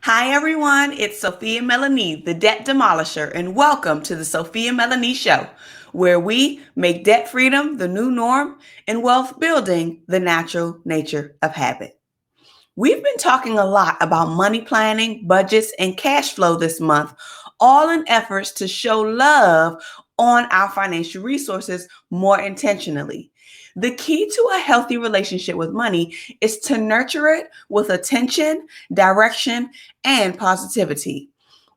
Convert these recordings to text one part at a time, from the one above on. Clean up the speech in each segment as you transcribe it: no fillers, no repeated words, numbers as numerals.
Hi everyone, it's Sophia Melonē, the Debt Demolisher, and welcome to the Sophia Melonē Show, where we make debt freedom the new norm and wealth building the natural nature of habit. We've been talking a lot about money planning, budgets, and cash flow this month, all in efforts to show love on our financial resources more intentionally. The key to a healthy relationship with money is to nurture it with attention, direction, and positivity.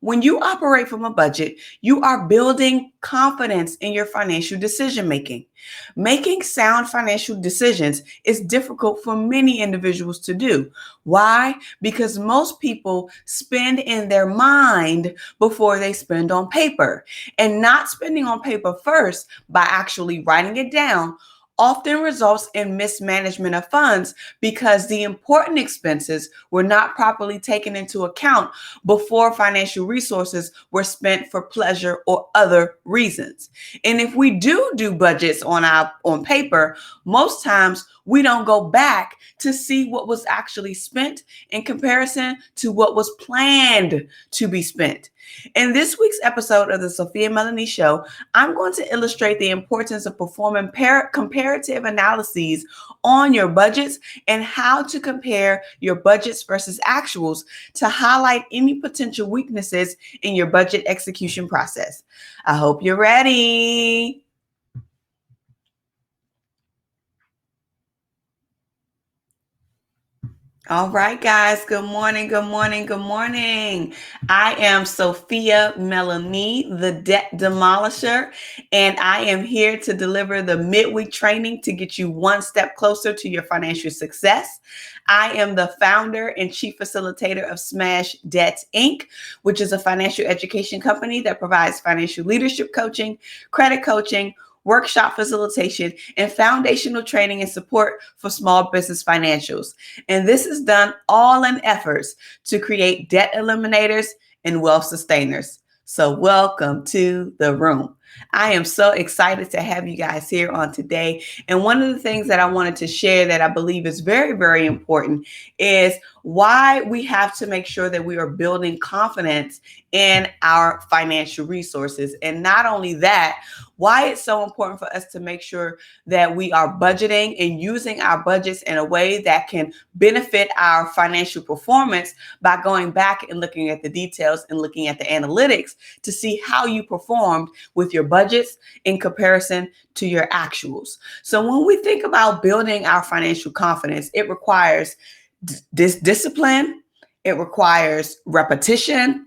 When you operate from a budget, you are building confidence in your financial decision making. Making sound financial decisions is difficult for many individuals to do. Why? Because most people spend in their mind before they spend on paper. And not spending on paper first by actually writing it down often results in mismanagement of funds because the important expenses were not properly taken into account before financial resources were spent for pleasure or other reasons. And if we do budgets on paper, most times we don't go back to see what was actually spent in comparison to what was planned to be spent. In this week's episode of the Sophia Melonē Show, I'm going to illustrate the importance of performing comparative analyses on your budgets and how to compare your budgets versus actuals to highlight any potential weaknesses in your budget execution process. I hope you're ready. All right, guys. Good morning. Good morning. Good morning. I am Sophia Melonē, the Debt Demolisher, and I am here to deliver the midweek training to get you one step closer to your financial success. I am the founder and chief facilitator of Smash Debt Inc., which is a financial education company that provides financial leadership coaching, credit coaching, workshop facilitation, and foundational training and support for small business financials. And this is done all in efforts to create debt eliminators and wealth sustainers. So welcome to the room. I am so excited to have you guys here on today. And one of the things that I wanted to share that I believe is very, very important is why we have to make sure that we are building confidence in our financial resources. And not only that, why it's so important for us to make sure that we are budgeting and using our budgets in a way that can benefit our financial performance by going back and looking at the details and looking at the analytics to see how you performed with your budgets in comparison to your actuals. So when we think about building our financial confidence, it requires discipline, it requires repetition,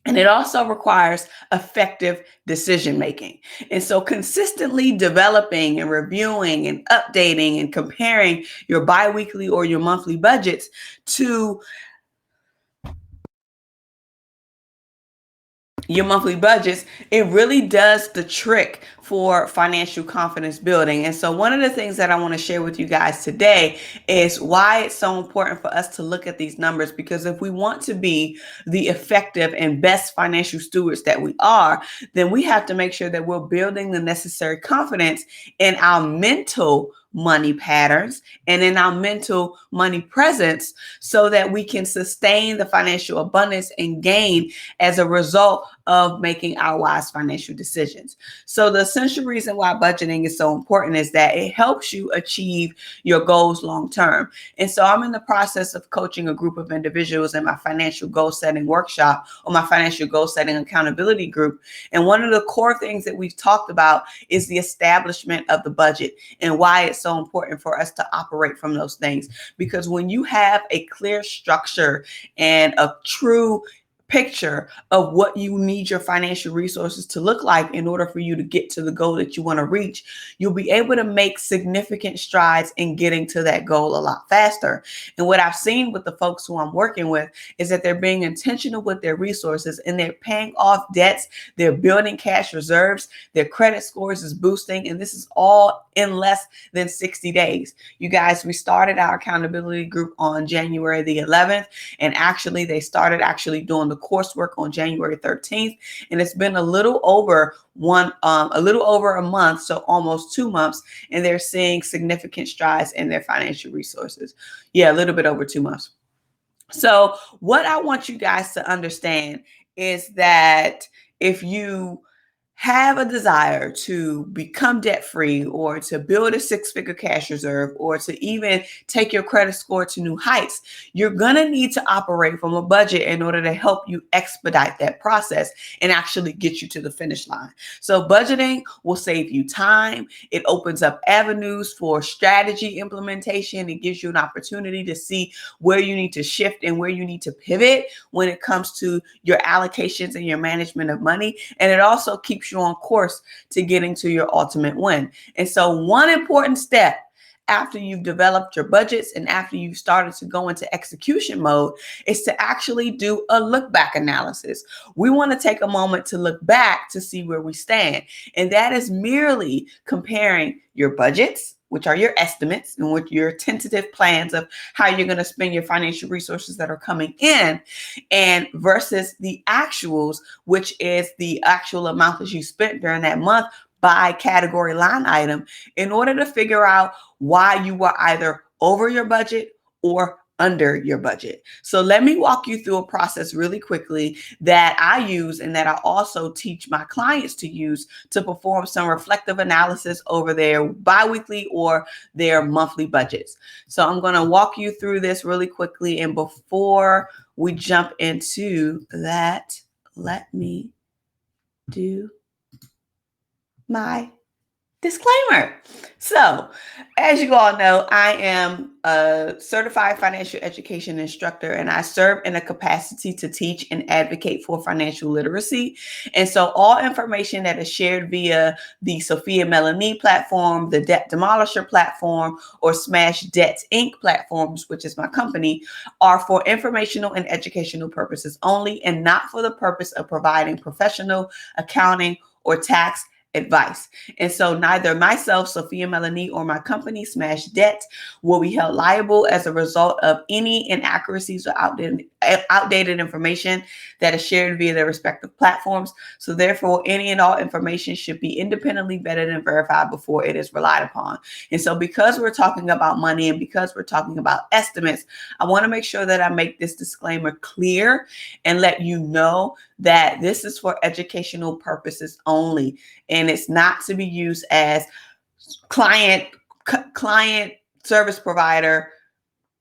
and it also requires effective decision making. And so consistently developing and reviewing and updating and comparing your biweekly or your monthly budgets to your monthly budgets, it really does the trick for financial confidence building. And so one of the things that I want to share with you guys today is why it's so important for us to look at these numbers, because if we want to be the effective and best financial stewards that we are, then we have to make sure that we're building the necessary confidence in our mental money patterns and in our mental money presence so that we can sustain the financial abundance and gain as a result of making our wise financial decisions. So the essential reason why budgeting is so important is that it helps you achieve your goals long term. And so I'm in the process of coaching a group of individuals in my financial goal setting workshop or my financial goal setting accountability group. And one of the core things that we've talked about is the establishment of the budget and why it's so important for us to operate from those things. Because when you have a clear structure and a true picture of what you need your financial resources to look like in order for you to get to the goal that you want to reach, you'll be able to make significant strides in getting to that goal a lot faster. And what I've seen with the folks who I'm working with is that they're being intentional with their resources and they're paying off debts, they're building cash reserves, their credit scores is boosting, and this is all in less than 60 days. You guys, we started our accountability group on January the 11th, and actually they started doing the coursework on January 13th, and it's been a little over a month, so almost 2 months, and they're seeing significant strides in their financial resources. Yeah, a little bit over 2 months. So what I want you guys to understand is that if you have a desire to become debt free or to build a six-figure cash reserve or to even take your credit score to new heights, you're going to need to operate from a budget in order to help you expedite that process and actually get you to the finish line. So budgeting will save you time. It opens up avenues for strategy implementation. It gives you an opportunity to see where you need to shift and where you need to pivot when it comes to your allocations and your management of money. And it also keeps you on course to getting to your ultimate win. And so one important step after you've developed your budgets and after you've started to go into execution mode is to actually do a look back analysis. We want to take a moment to look back to see where we stand. And that is merely comparing your budgets, which are your estimates and what your tentative plans of how you're going to spend your financial resources that are coming in, and versus the actuals, which is the actual amount that you spent during that month by category line item, in order to figure out why you were either over your budget or under your budget. So let me walk you through a process really quickly that I use and that I also teach my clients to use to perform some reflective analysis over their biweekly or their monthly budgets. So I'm going to walk you through this really quickly. And before we jump into that, let me do my disclaimer. So, as you all know, I am a certified financial education instructor, and I serve in a capacity to teach and advocate for financial literacy. And so all information that is shared via the Sophia Melonē platform, the Debt Demolisher platform, or Smash Debts Inc. platforms, which is my company, are for informational and educational purposes only, and not for the purpose of providing professional, accounting, or tax advice. And so neither myself, Sophia Melonē, or my company, Smash Debt, will be held liable as a result of any inaccuracies or outdated information that is shared via their respective platforms. So therefore, any and all information should be independently vetted and verified before it is relied upon. And so because we're talking about money and because we're talking about estimates, I want to make sure that I make this disclaimer clear and let you know that this is for educational purposes only. And it's not to be used as client service provider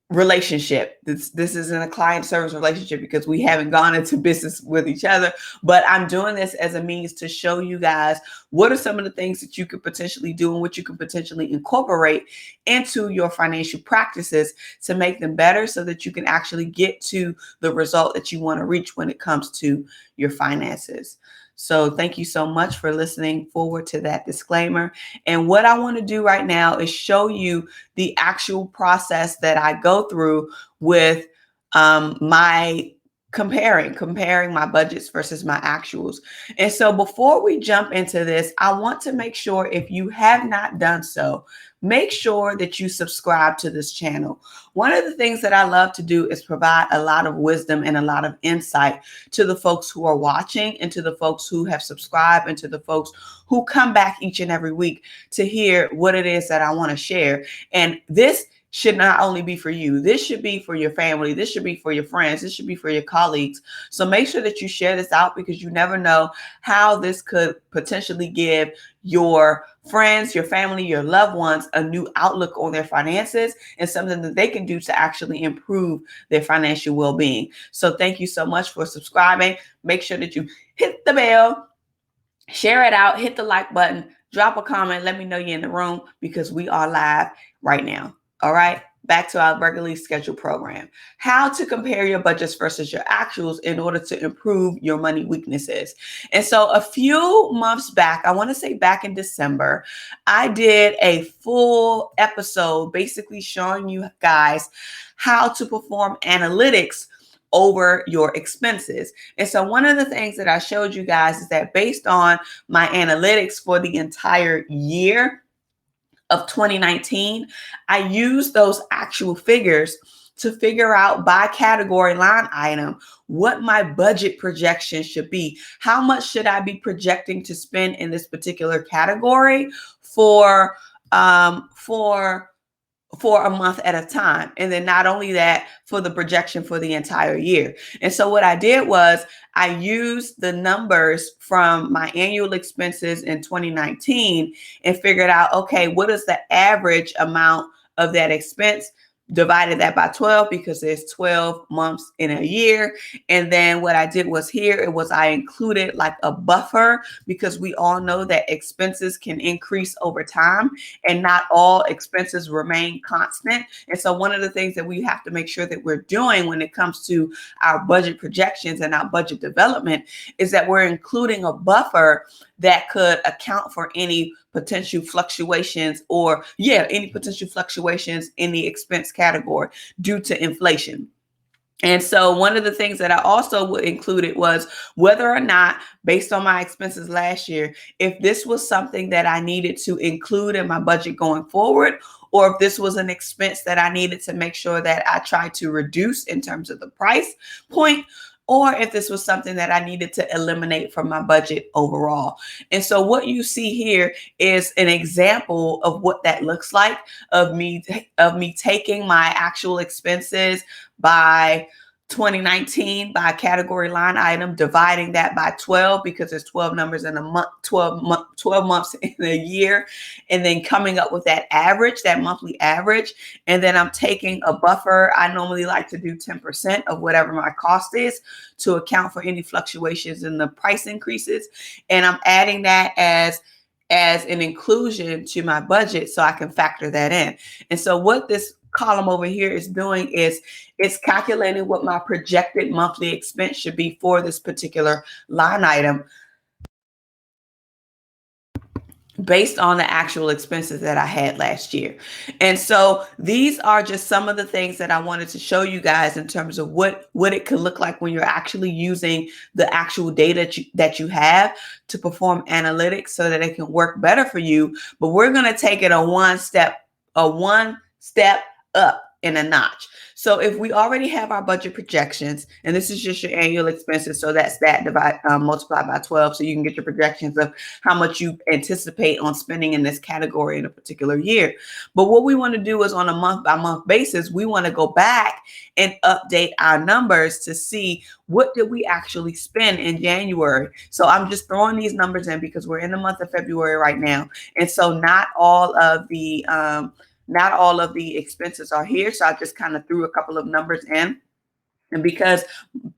relationship. This isn't a client service relationship because we haven't gone into business with each other, but I'm doing this as a means to show you guys what are some of the things that you could potentially do and what you could potentially incorporate into your financial practices to make them better so that you can actually get to the result that you want to reach when it comes to your finances. So thank you so much for listening forward to that disclaimer. And what I want to do right now is show you the actual process that I go through with my comparing my budgets versus my actuals. And so before we jump into this, I want to make sure, if you have not done so, make sure that you subscribe to this channel. One of the things that I love to do is provide a lot of wisdom and a lot of insight to the folks who are watching and to the folks who have subscribed and to the folks who come back each and every week to hear what it is that I want to share. And this should not only be for you. This should be for your family. This should be for your friends. This should be for your colleagues. So make sure that you share this out, because you never know how this could potentially give your friends, your family, your loved ones a new outlook on their finances and something that they can do to actually improve their financial well-being. So thank you so much for subscribing. Make sure that you hit the bell, share it out, hit the like button, drop a comment, let me know you're in the room, because we are live right now. All right, back to our regularly scheduled program. How to compare your budgets versus your actuals in order to improve your money weaknesses. And so a few months back, I want to say back in December, I did a full episode basically showing you guys how to perform analytics over your expenses. And so one of the things that I showed you guys is that based on my analytics for the entire year of 2019, I used those actual figures to figure out by category line item what my budget projection should be. How much should I be projecting to spend in this particular category for for a month at a time. And then not only that, for the projection for the entire year. And so what I did was I used the numbers from my annual expenses in 2019 and figured out, okay, what is the average amount of that expense? Divided that by 12 because there's 12 months in a year. And then what I did was I included like a buffer, because we all know that expenses can increase over time and not all expenses remain constant. And so one of the things that we have to make sure that we're doing when it comes to our budget projections and our budget development is that we're including a buffer that could account for any potential fluctuations any potential fluctuations in the expense category due to inflation. And so one of the things that I also included was whether or not, based on my expenses last year, if this was something that I needed to include in my budget going forward, or if this was an expense that I needed to make sure that I tried to reduce in terms of the price point, or if this was something that I needed to eliminate from my budget overall. And so what you see here is an example of what that looks like, of me taking my actual expenses by 2019 by category line item, dividing that by 12 because there's 12 numbers in a month, 12 months in a year, and then coming up with that average, that monthly average. And then I'm taking a buffer. I normally like to do 10% of whatever my cost is to account for any fluctuations in the price increases. And I'm adding that as an inclusion to my budget so I can factor that in. And so what this column over here is doing is it's calculating what my projected monthly expense should be for this particular line item based on the actual expenses that I had last year. And so these are just some of the things that I wanted to show you guys in terms of what it could look like when you're actually using the actual data that you have to perform analytics so that it can work better for you. But we're going to take it a one step up in a notch. So if we already have our budget projections, and this is just your annual expenses, so that's that multiplied by 12, so you can get your projections of how much you anticipate on spending in this category in a particular year. But what we want to do is on a month by month basis, we want to go back and update our numbers to see what did we actually spend in January. So I'm just throwing these numbers in because we're in the month of February right now. And so not all of the expenses are here. So I just kind of threw a couple of numbers in. And because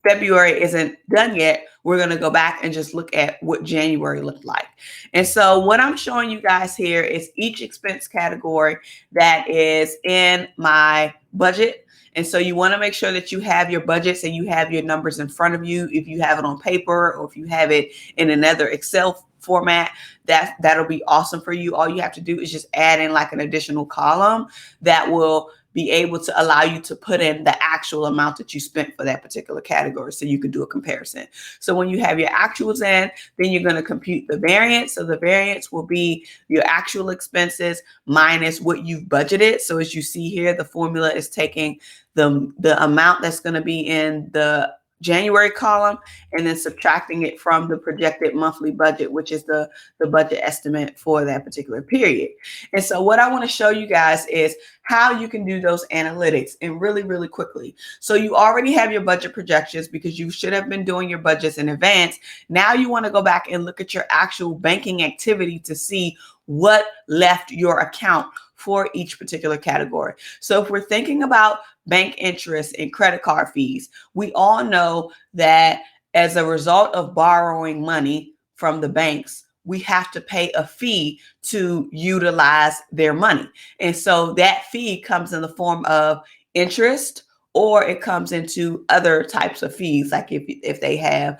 February isn't done yet, we're going to go back and just look at what January looked like. And so what I'm showing you guys here is each expense category that is in my budget. And so you want to make sure that you have your budgets and you have your numbers in front of you. If you have it on paper or if you have it in another Excel format, that'll be awesome for you. All you have to do is just add in like an additional column that will be able to allow you to put in the actual amount that you spent for that particular category so you can do a comparison. So when you have your actuals in, then you're going to compute the variance. So the variance will be your actual expenses minus what you've budgeted. So as you see here, the formula is taking the amount that's going to be in the January column and then subtracting it from the projected monthly budget, which is the budget estimate for that particular period. And so what I want to show you guys is how you can do those analytics and really, really quickly. So you already have your budget projections because you should have been doing your budgets in advance. Now you want to go back and look at your actual banking activity to see what left your account for each particular category. So if we're thinking about bank interest and credit card fees, we all know that as a result of borrowing money from the banks, we have to pay a fee to utilize their money. And so that fee comes in the form of interest, or it comes into other types of fees, like if they have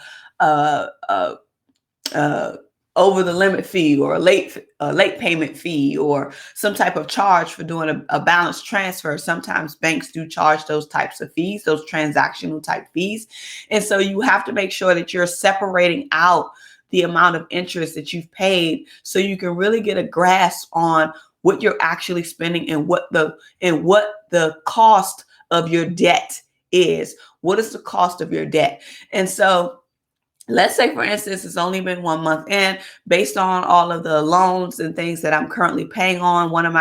over the limit fee or a late payment fee or some type of charge for doing a balance transfer. Sometimes banks do charge those types of fees, those transactional type fees. And so you have to make sure that you're separating out the amount of interest that you've paid so you can really get a grasp on what you're actually spending and what the cost of your debt is. What is the cost of your debt? And so let's say, for instance, it's only been 1 month in, based on all of the loans and things that I'm currently paying on. One of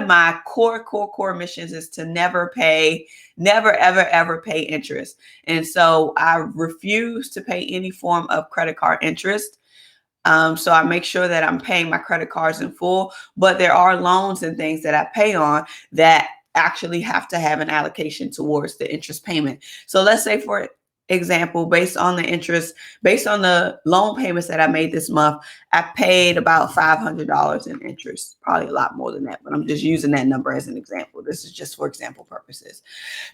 my core missions is to never ever pay interest. And so I refuse to pay any form of credit card interest. So I make sure that I'm paying my credit cards in full, but there are loans and things that I pay on that actually have to have an allocation towards the interest payment. So let's say, for example, based on the loan payments that I made this month, I paid about $500 in interest, probably a lot more than that, but I'm just using that number as an example. This is just for example purposes.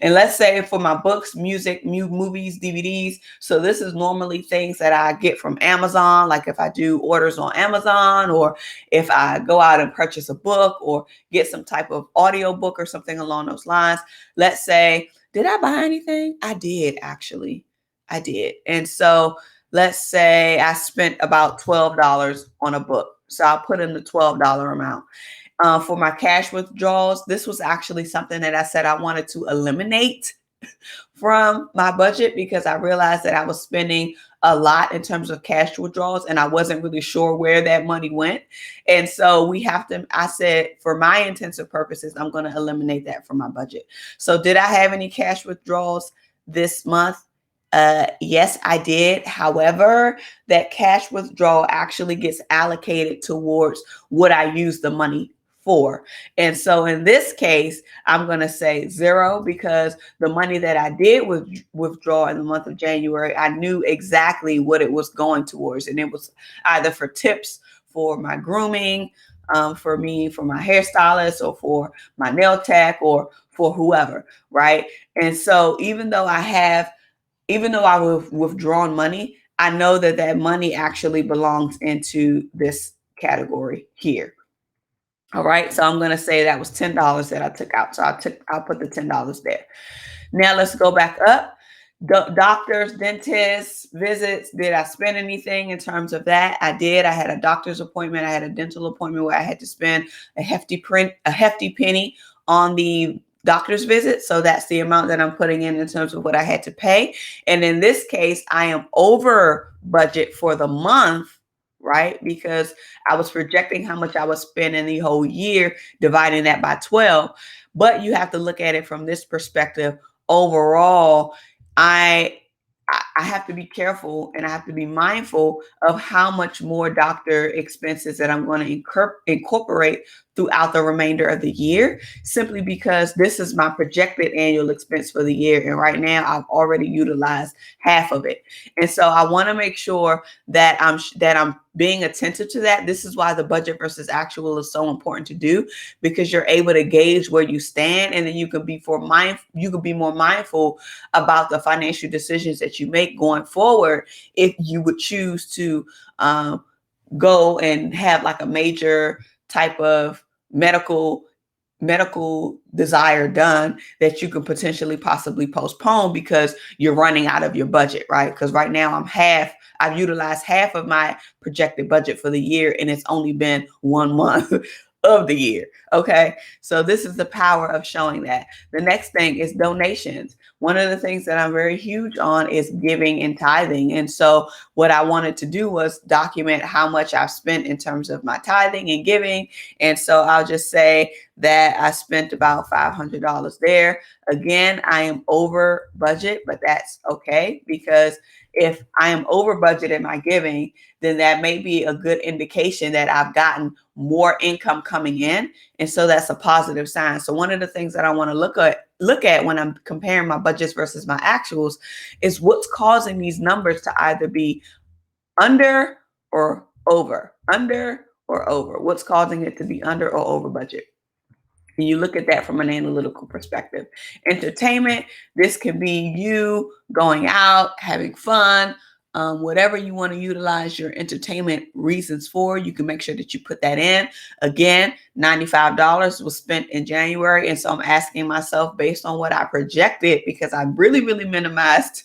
And let's say for my books, music, movies, DVDs. So this is normally things that I get from Amazon. Like if I do orders on Amazon, or if I go out and purchase a book or get some type of audio book or something along those lines. Let's say, did I buy anything? I did, actually. I did. And so let's say I spent about $12 on a book. So I'll put in the $12 amount. For my cash withdrawals, this was actually something that I said I wanted to eliminate from my budget, because I realized that I was spending a lot in terms of cash withdrawals and I wasn't really sure where that money went. And so I said, for my intensive purposes, I'm going to eliminate that from my budget. So did I have any cash withdrawals this month? Yes, I did. However, that cash withdrawal actually gets allocated towards what I use the money for. And so in this case, I'm going to say 0, because the money that I did withdraw in the month of January, I knew exactly what it was going towards. And it was either for tips for my grooming, for my hairstylist, or for my nail tech, or for whoever, right? And so even though I've withdrawn money, I know that that money actually belongs into this category here. All right. So I'm going to say that was $10 that I took out. So I'll put the $10 there. Now let's go back up. Doctors, dentists, visits. Did I spend anything in terms of that? I did. I had a doctor's appointment. I had a dental appointment where I had to spend a hefty penny on the doctor's visit. So that's the amount that I'm putting in terms of what I had to pay. And in this case, I am over budget for the month, right? Because I was projecting how much I would spend in the whole year, dividing that by 12. But you have to look at it from this perspective. Overall, I have to be careful and I have to be mindful of how much more doctor expenses that I'm going to incorporate throughout the remainder of the year, simply because this is my projected annual expense for the year. And right now I've already utilized half of it. And so I want to make sure that I'm being attentive to that. This is why the budget versus actual is so important to do, because you're able to gauge where you stand, and then you can be more mindful about the financial decisions that you make going forward, if you would choose to go and have like a major type of medical desire done that you could potentially possibly postpone because you're running out of your budget, right? Because right now I've utilized half of my projected budget for the year, and it's only been 1 month of the year. Okay. So this is the power of showing that. The next thing is donations. One of the things that I'm very huge on is giving and tithing. And so what I wanted to do was document how much I've spent in terms of my tithing and giving. And so I'll just say that I spent about $500 there. Again, I am over budget, but that's okay, because if I am over budget in my giving, then that may be a good indication that I've gotten more income coming in. And so that's a positive sign. So one of the things that I want to look at when I'm comparing my budgets versus my actuals is what's causing these numbers to either be under or over, what's causing it to be under or over budget. And you look at that from an analytical perspective. Entertainment, this can be you going out, having fun, whatever you want to utilize your entertainment reasons for. You can make sure that you put that in. Again, $95 was spent in January. And so I'm asking myself, based on what I projected, because I really, really minimized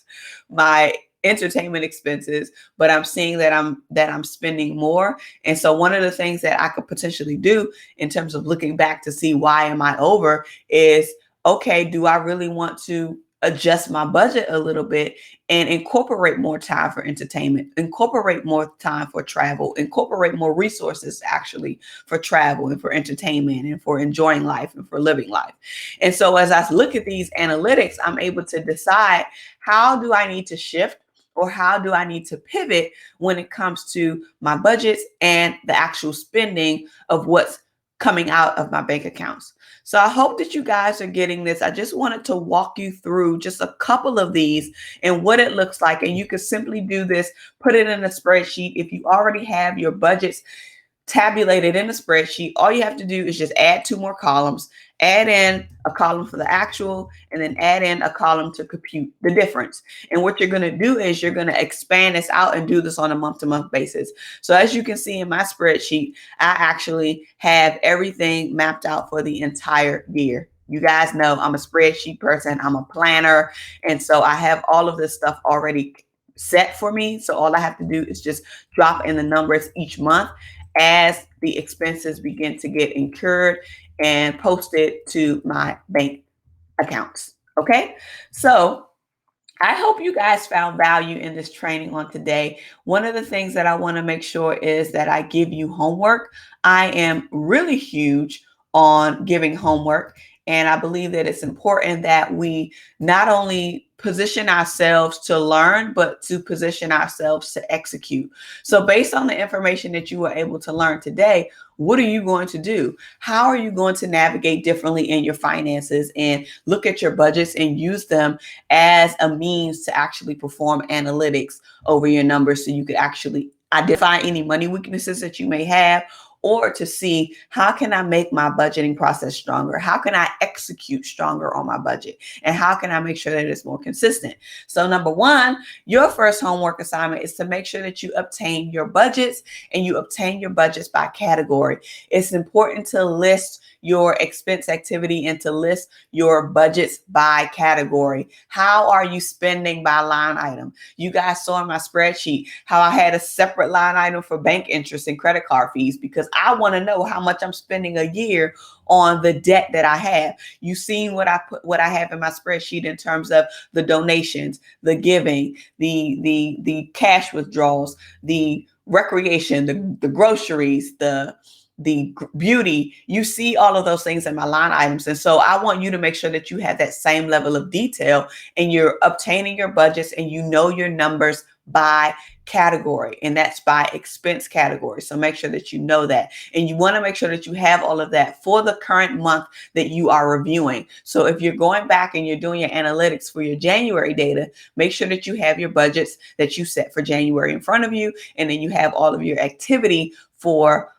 my entertainment expenses, but I'm seeing that I'm spending more. And so one of the things that I could potentially do in terms of looking back to see why am I over is, okay, do I really want to adjust my budget a little bit and incorporate more time for entertainment, incorporate more time for travel, incorporate more resources actually for travel and for entertainment and for enjoying life and for living life. And so as I look at these analytics, I'm able to decide, how do I need to shift, or how do I need to pivot when it comes to my budgets and the actual spending of what's coming out of my bank accounts. So I hope that you guys are getting this. I just wanted to walk you through just a couple of these and what it looks like. And you can simply do this, put it in a spreadsheet. If you already have your budgets tabulated in a spreadsheet, all you have to do is just add 2 more columns, add in a column for the actual, and then add in a column to compute the difference. And what you're going to do is you're going to expand this out and do this on a month-to-month basis. So as you can see in my spreadsheet, I actually have everything mapped out for the entire year. You guys know I'm a spreadsheet person. I'm a planner. And so I have all of this stuff already set for me. So all I have to do is just drop in the numbers each month as the expenses begin to get incurred and posted to my bank accounts. Okay, so I hope you guys found value in this training on today. One of the things that I want to make sure is that I give you homework. I am really huge on giving homework, and I believe that it's important that we not only position ourselves to learn, but to position ourselves to execute. So based on the information that you were able to learn today, what are you going to do? How are you going to navigate differently in your finances and look at your budgets and use them as a means to actually perform analytics over your numbers, so you could actually identify any money weaknesses that you may have, or to see, how can I make my budgeting process stronger? How can I execute stronger on my budget? And how can I make sure that it's more consistent? So number one, your first homework assignment is to make sure that you obtain your budgets, and you obtain your budgets by category. It's important to list your expense activity and to list your budgets by category. How are you spending by line item? You guys saw in my spreadsheet how I had a separate line item for bank interest and credit card fees, because I want to know how much I'm spending a year on the debt that I have. You've seen what I have in my spreadsheet in terms of the donations, the giving, the cash withdrawals, the recreation, the groceries, the beauty. You see all of those things in my line items. And so I want you to make sure that you have that same level of detail, and you're obtaining your budgets, and you know your numbers by category, and that's by expense category. So make sure that you know that, and you want to make sure that you have all of that for the current month that you are reviewing. So if you're going back and you're doing your analytics for your January data, make sure that you have your budgets that you set for January in front of you, and then you have all of your activity for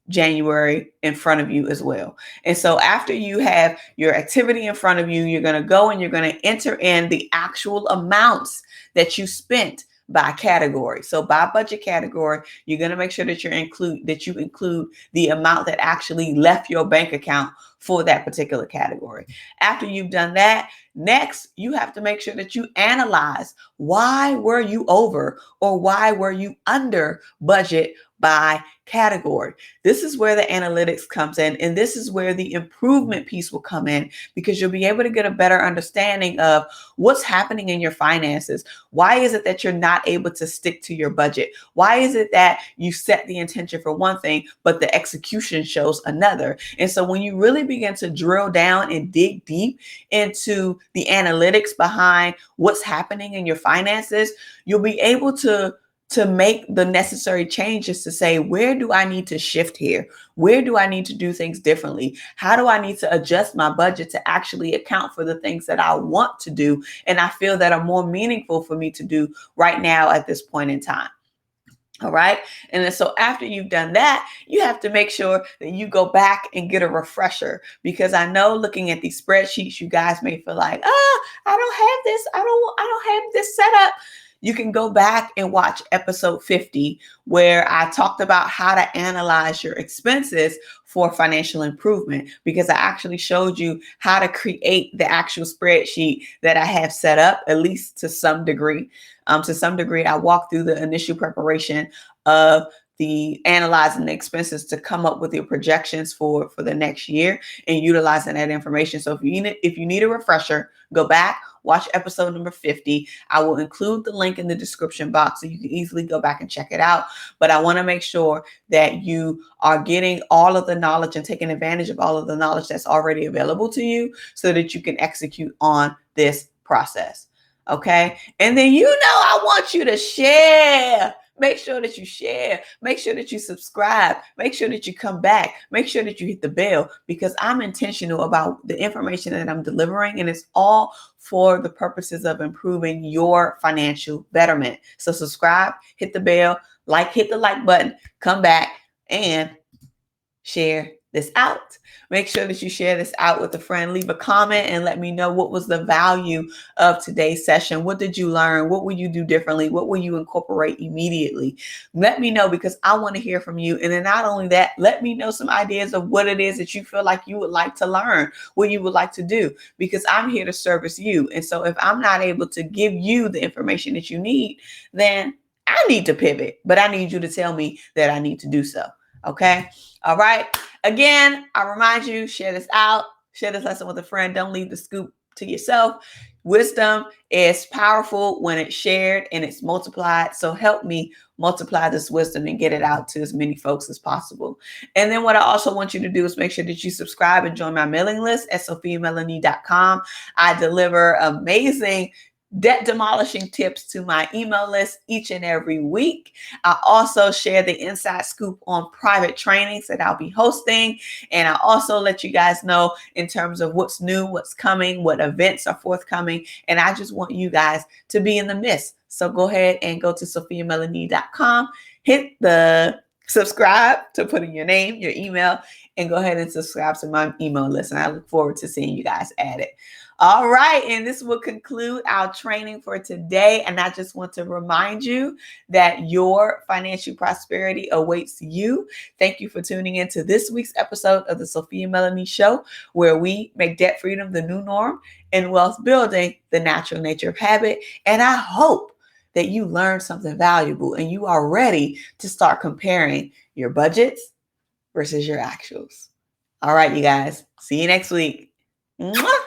January in front of you as well. And so after you have your activity in front of you, you're going to go and you're going to enter in the actual amounts that you spent by category. So by budget category, you're going to make sure that you include the amount that actually left your bank account for that particular category. After you've done that, next, you have to make sure that you analyze, why were you over or why were you under budget by category. This is where the analytics comes in, and this is where the improvement piece will come in, because you'll be able to get a better understanding of what's happening in your finances. Why is it that you're not able to stick to your budget? Why is it that you set the intention for one thing, but the execution shows another? And so when you really begin to drill down and dig deep into the analytics behind what's happening in your finances, you'll be able to make the necessary changes to say, where do I need to shift here? Where do I need to do things differently? How do I need to adjust my budget to actually account for the things that I want to do and I feel that are more meaningful for me to do right now at this point in time? All right. And then so after you've done that, you have to make sure that you go back and get a refresher, because I know looking at these spreadsheets, you guys may feel like, I don't have this. I don't have this set up. You can go back and watch episode 50, where I talked about how to analyze your expenses for financial improvement, because I actually showed you how to create the actual spreadsheet that I have set up, at least to some degree. I walked through the initial preparation of the analyzing the expenses to come up with your projections for the next year and utilizing that information. So if you need a refresher, go back, watch episode number 50. I will include the link in the description box so you can easily go back and check it out. But I want to make sure that you are getting all of the knowledge and taking advantage of all of the knowledge that's already available to you so that you can execute on this process. Okay. And then, I want you to share. Make sure that you share. Make sure that you subscribe. Make sure that you come back. Make sure that you hit the bell, because I'm intentional about the information that I'm delivering, and it's all for the purposes of improving your financial betterment. So subscribe, hit the bell, hit the like button, come back and share this out. Make sure that you share this out with a friend. Leave a comment and let me know what was the value of today's session. What did you learn? What will you do differently? What will you incorporate immediately? Let me know, because I want to hear from you. And then not only that, let me know some ideas of what it is that you feel like you would like to learn, what you would like to do, because I'm here to service you. And so if I'm not able to give you the information that you need, then I need to pivot, but I need you to tell me that I need to do so. Okay. All right. Again, I remind you, share this out, share this lesson with a friend. Don't leave the scoop to yourself. Wisdom is powerful when it's shared and it's multiplied. So help me multiply this wisdom and get it out to as many folks as possible. And then what I also want you to do is make sure that you subscribe and join my mailing list at sophiamelonee.com. I deliver amazing debt demolishing tips to my email list each and every week. I also share the inside scoop on private trainings that I'll be hosting. And I also let you guys know in terms of what's new, what's coming, what events are forthcoming. And I just want you guys to be in the midst. So go ahead and go to sophiamelonee.com, hit the subscribe to put in your name, your email, and go ahead and subscribe to my email list. And I look forward to seeing you guys added. All right. And this will conclude our training for today. And I just want to remind you that your financial prosperity awaits you. Thank you for tuning in to this week's episode of the Sophia Melonē Show, where we make debt freedom the new norm and wealth building the natural nature of habit. And I hope that you learned something valuable and you are ready to start comparing your budgets versus your actuals. All right, you guys. See you next week. Mwah!